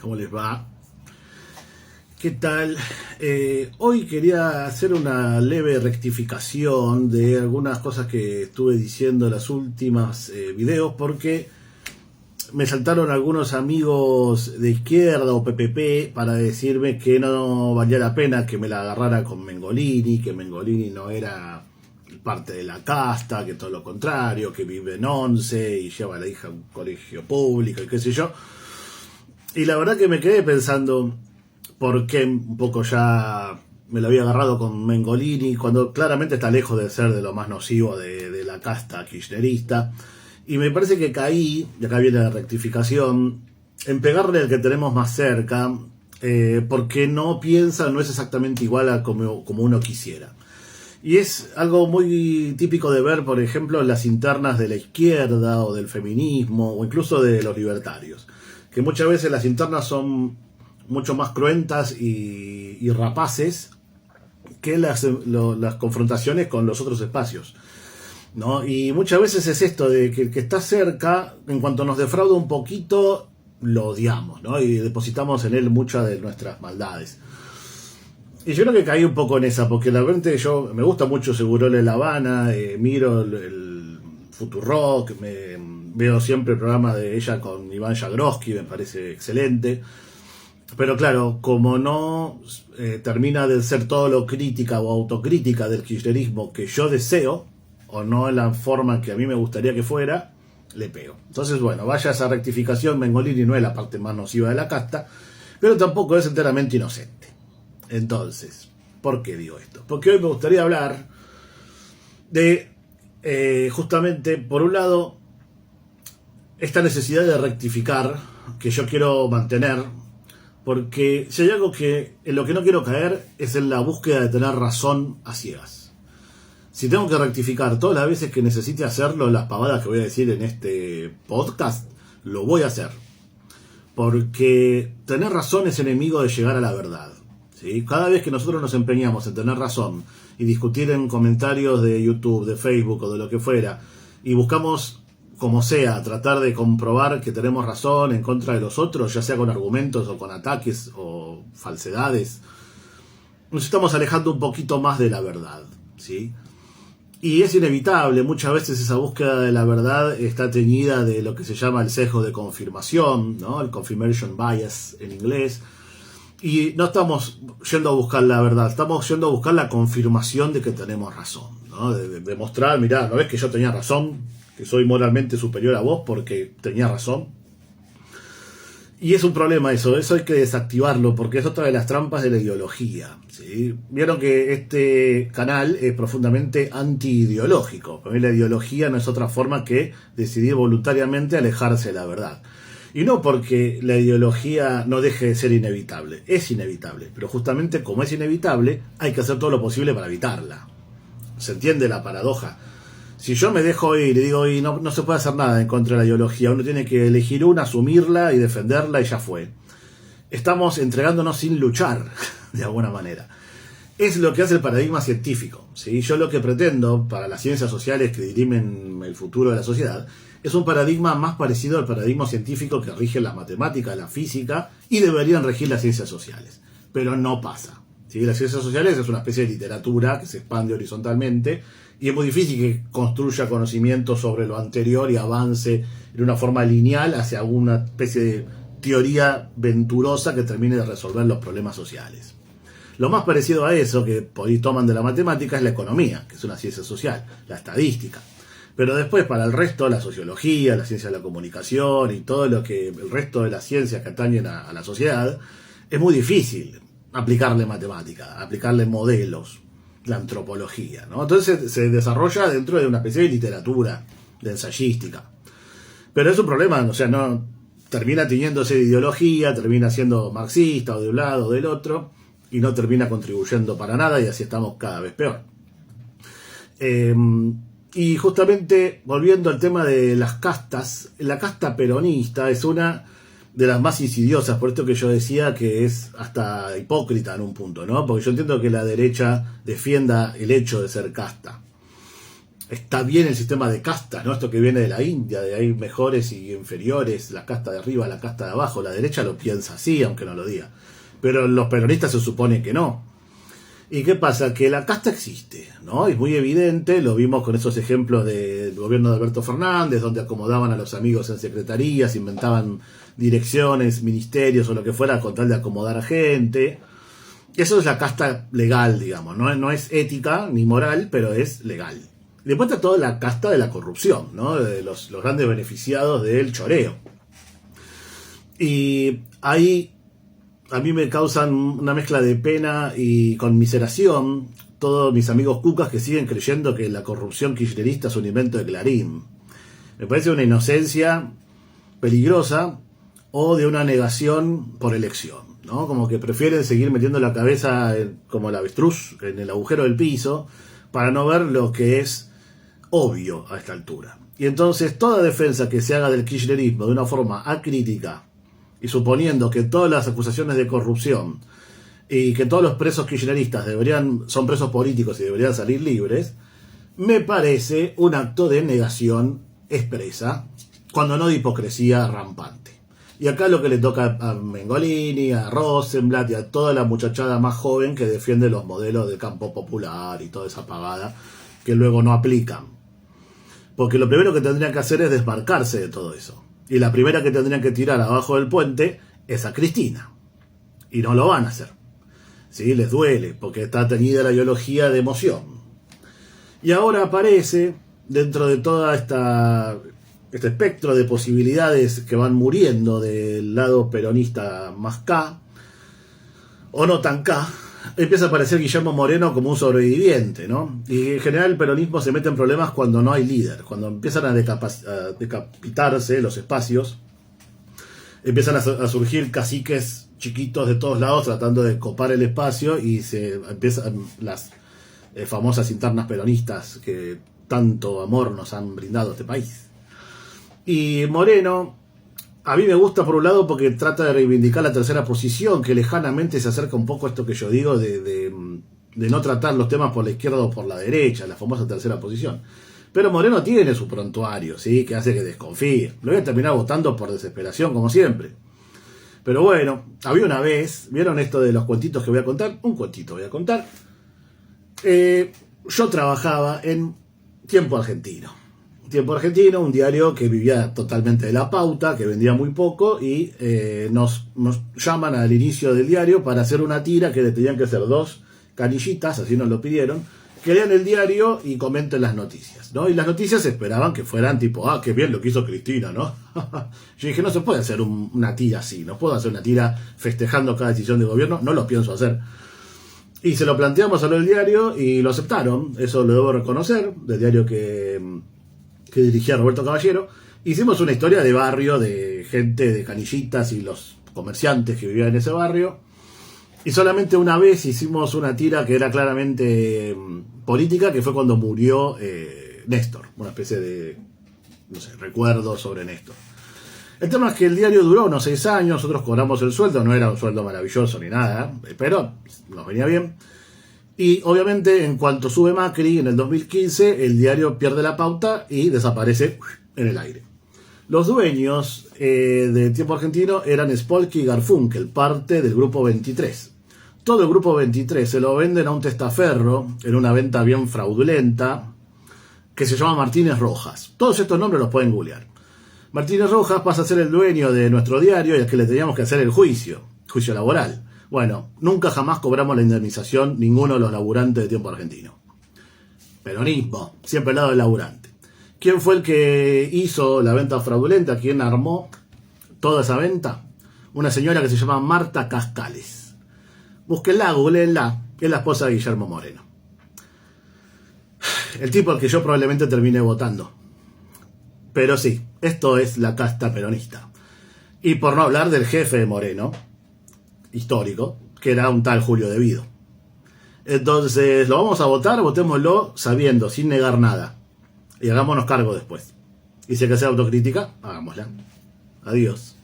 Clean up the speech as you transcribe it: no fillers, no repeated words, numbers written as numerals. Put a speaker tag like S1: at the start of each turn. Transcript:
S1: ¿Cómo les va? ¿Qué tal? Hoy quería hacer una leve rectificación de algunas cosas que estuve diciendo en las últimas videos, porque me saltaron algunos amigos de izquierda o PPP para decirme que no valía la pena que me la agarrara con Mengolini, que Mengolini no era parte de la casta, que todo lo contrario, que vive en Once y lleva a la hija a un colegio público y qué sé yo. Y la verdad que me quedé pensando por qué un poco ya me lo había agarrado con Mengolini, cuando claramente está lejos de ser de lo más nocivo de la casta kirchnerista. Y me parece que caí, y acá viene la rectificación, en pegarle al que tenemos más cerca, porque no piensa, no es exactamente igual a como uno quisiera. Y es algo muy típico de ver, por ejemplo, en las internas de la izquierda o del feminismo o incluso de los libertarios, que muchas veces las internas son mucho más cruentas y rapaces que las confrontaciones con los otros espacios, ¿no? Y muchas veces es esto de que el que está cerca, en cuanto nos defrauda un poquito, lo odiamos, ¿no? Y depositamos en él muchas de nuestras maldades. Y yo creo que caí un poco en esa, porque la verdad yo me gusta mucho Segurola en La Habana, miro el Futurock, veo siempre el programa de ella con Iván Jagroski, me parece excelente. Pero claro, como no termina de ser todo lo crítica o autocrítica del kirchnerismo que yo deseo, o no en la forma que a mí me gustaría que fuera, le pego. Entonces, bueno, vaya esa rectificación, Mengolini no es la parte más nociva de la casta, pero tampoco es enteramente inocente. Entonces, ¿por qué digo esto? Porque hoy me gustaría hablar de, justamente, por un lado, esta necesidad de rectificar que yo quiero mantener, porque si hay algo en lo que no quiero caer es en la búsqueda de tener razón a ciegas. Si tengo que rectificar todas las veces que necesite hacerlo, las pavadas que voy a decir en este podcast, lo voy a hacer. Porque tener razón es enemigo de llegar a la verdad, ¿sí? Cada vez que nosotros nos empeñamos en tener razón y discutir en comentarios de YouTube, de Facebook o de lo que fuera, y buscamos, como sea, tratar de comprobar que tenemos razón en contra de los otros, ya sea con argumentos o con ataques o falsedades, nos estamos alejando un poquito más de la verdad, ¿sí? Y es inevitable, muchas veces esa búsqueda de la verdad está teñida de lo que se llama el sesgo de confirmación, ¿no? El confirmation bias en inglés. Y no estamos yendo a buscar la verdad, estamos yendo a buscar la confirmación de que tenemos razón, ¿no? De demostrar, mirá, ¿no ves que yo tenía razón? Que soy moralmente superior a vos porque tenía razón. Y es un problema eso hay que desactivarlo, porque es otra de las trampas de la ideología, ¿sí? Vieron que este canal es profundamente anti-ideológico. Para mí la ideología no es otra forma que decidir voluntariamente alejarse de la verdad. Y no porque la ideología no deje de ser inevitable, es inevitable, pero justamente como es inevitable, hay que hacer todo lo posible para evitarla. ¿Se entiende la paradoja? Si yo me dejo ir y digo, y no se puede hacer nada en contra de la ideología, uno tiene que elegir una, asumirla y defenderla y ya fue. Estamos entregándonos sin luchar, de alguna manera. Es lo que hace el paradigma científico, ¿sí? Yo lo que pretendo para las ciencias sociales que dirimen el futuro de la sociedad es un paradigma más parecido al paradigma científico que rige la matemática, la física, y deberían regir las ciencias sociales. Pero no pasa, ¿sí? Las ciencias sociales es una especie de literatura que se expande horizontalmente, y es muy difícil que construya conocimiento sobre lo anterior y avance en una forma lineal hacia alguna especie de teoría venturosa que termine de resolver los problemas sociales. Lo más parecido a eso que por ahí toman de la matemática es la economía, que es una ciencia social, la estadística. Pero después, para el resto, la sociología, la ciencia de la comunicación y todo lo que el resto de las ciencias que atañen a la sociedad, es muy difícil aplicarle matemática, aplicarle modelos, la antropología, ¿no? Entonces se desarrolla dentro de una especie de literatura, de ensayística. Pero es un problema, o sea, no termina tiñéndose de ideología, termina siendo marxista o de un lado o del otro, y no termina contribuyendo para nada, y así estamos cada vez peor. Y justamente, volviendo al tema de las castas, la casta peronista es una de las más insidiosas, por esto que yo decía que es hasta hipócrita en un punto, ¿no? Porque yo entiendo que la derecha defienda el hecho de ser casta. está bien el sistema de castas, ¿no? Esto que viene de la India, de hay mejores y inferiores, la casta de arriba, la casta de abajo. La derecha lo piensa así, aunque no lo diga. Pero los peronistas se supone que no. ¿Y qué pasa? Que la casta existe, ¿no? Es muy evidente, lo vimos con esos ejemplos del gobierno de Alberto Fernández, donde acomodaban a los amigos en secretarías, inventaban direcciones, ministerios o lo que fuera con tal de acomodar a gente. Eso es la casta legal, digamos, no es ética ni moral, pero es legal. Después está toda la casta de la corrupción, ¿no? De los grandes beneficiados del choreo. Y ahí a mí me causan una mezcla de pena y conmiseración todos mis amigos cucas que siguen creyendo que la corrupción kirchnerista es un invento de Clarín. Me parece una inocencia peligrosa o de una negación por elección, ¿no? Como que prefieren seguir metiendo la cabeza como el avestruz en el agujero del piso para no ver lo que es obvio a esta altura. Y entonces toda defensa que se haga del kirchnerismo de una forma acrítica y suponiendo que todas las acusaciones de corrupción y que todos los presos kirchneristas son presos políticos y deberían salir libres, me parece un acto de negación expresa, cuando no de hipocresía rampante. Y acá lo que le toca a Mengolini, a Rosenblatt y a toda la muchachada más joven que defiende los modelos de campo popular y toda esa pagada que luego no aplican. Porque lo primero que tendrían que hacer es desmarcarse de todo eso. Y la primera que tendrían que tirar abajo del puente es a Cristina. Y no lo van a hacer. ¿Sí? Les duele, porque está teñida la ideología de emoción. Y ahora aparece, dentro de toda este espectro de posibilidades que van muriendo del lado peronista más K, o no tan K, empieza a aparecer Guillermo Moreno como un sobreviviente, ¿no? Y en general el peronismo se mete en problemas cuando no hay líder, cuando empiezan a decapitarse los espacios, empiezan a surgir caciques chiquitos de todos lados tratando de copar el espacio y se empiezan las famosas internas peronistas que tanto amor nos han brindado a este país. Y Moreno, a mí me gusta por un lado porque trata de reivindicar la tercera posición, que lejanamente se acerca un poco a esto que yo digo de no tratar los temas por la izquierda o por la derecha, la famosa tercera posición. Pero Moreno tiene su prontuario, ¿sí? Que hace que desconfíe. Lo voy a terminar votando por desesperación, como siempre. Pero bueno, había una vez, ¿vieron esto de los cuentitos que voy a contar? Un cuentito voy a contar. Yo trabajaba en Tiempo Argentino. Tiempo Argentino, un diario que vivía totalmente de la pauta, que vendía muy poco, y nos llaman al inicio del diario para hacer una tira que le tenían que hacer 2 canillitas, así nos lo pidieron, que lean el diario y comenten las noticias, ¿no? Y las noticias esperaban que fueran tipo, qué bien lo que hizo Cristina, ¿no? Yo dije, no se puede hacer una tira así, no puedo hacer una tira festejando cada decisión de gobierno, no lo pienso hacer. Y se lo planteamos a lo del diario y lo aceptaron, eso lo debo reconocer, del diario que dirigía Roberto Caballero. Hicimos una historia de barrio, de gente de canillitas y los comerciantes que vivían en ese barrio. Y solamente una vez hicimos una tira que era claramente política, que fue cuando murió Néstor. Una especie de, no sé, recuerdo sobre Néstor. El tema es que el diario duró unos 6 años, nosotros cobramos el sueldo, no era un sueldo maravilloso ni nada, pero nos venía bien. Y obviamente en cuanto sube Macri en el 2015, el diario pierde la pauta y desaparece en el aire. Los dueños de Tiempo Argentino eran Spolky y Garfunkel, parte del Grupo 23. Todo el Grupo 23 se lo venden a un testaferro en una venta bien fraudulenta que se llama Martínez Rojas. Todos estos nombres los pueden googlear. Martínez Rojas pasa a ser el dueño de nuestro diario y al que le teníamos que hacer el juicio laboral. Bueno, nunca jamás cobramos la indemnización ninguno de los laburantes de Tiempo Argentino. Peronismo, siempre al lado del laburante. ¿Quién fue el que hizo la venta fraudulenta? ¿Quién armó toda esa venta? Una señora que se llama Marta Cascales. Búsquenla, googleenla, que es la esposa de Guillermo Moreno. El tipo al que yo probablemente termine votando. Pero sí, esto es la casta peronista. Y por no hablar del jefe de Moreno, histórico, que era un tal Julio De Vido. Entonces, ¿lo vamos a votar? Votémoslo sabiendo, sin negar nada. Y hagámonos cargo después. Y si hay que hacer autocrítica, hagámosla. Adiós.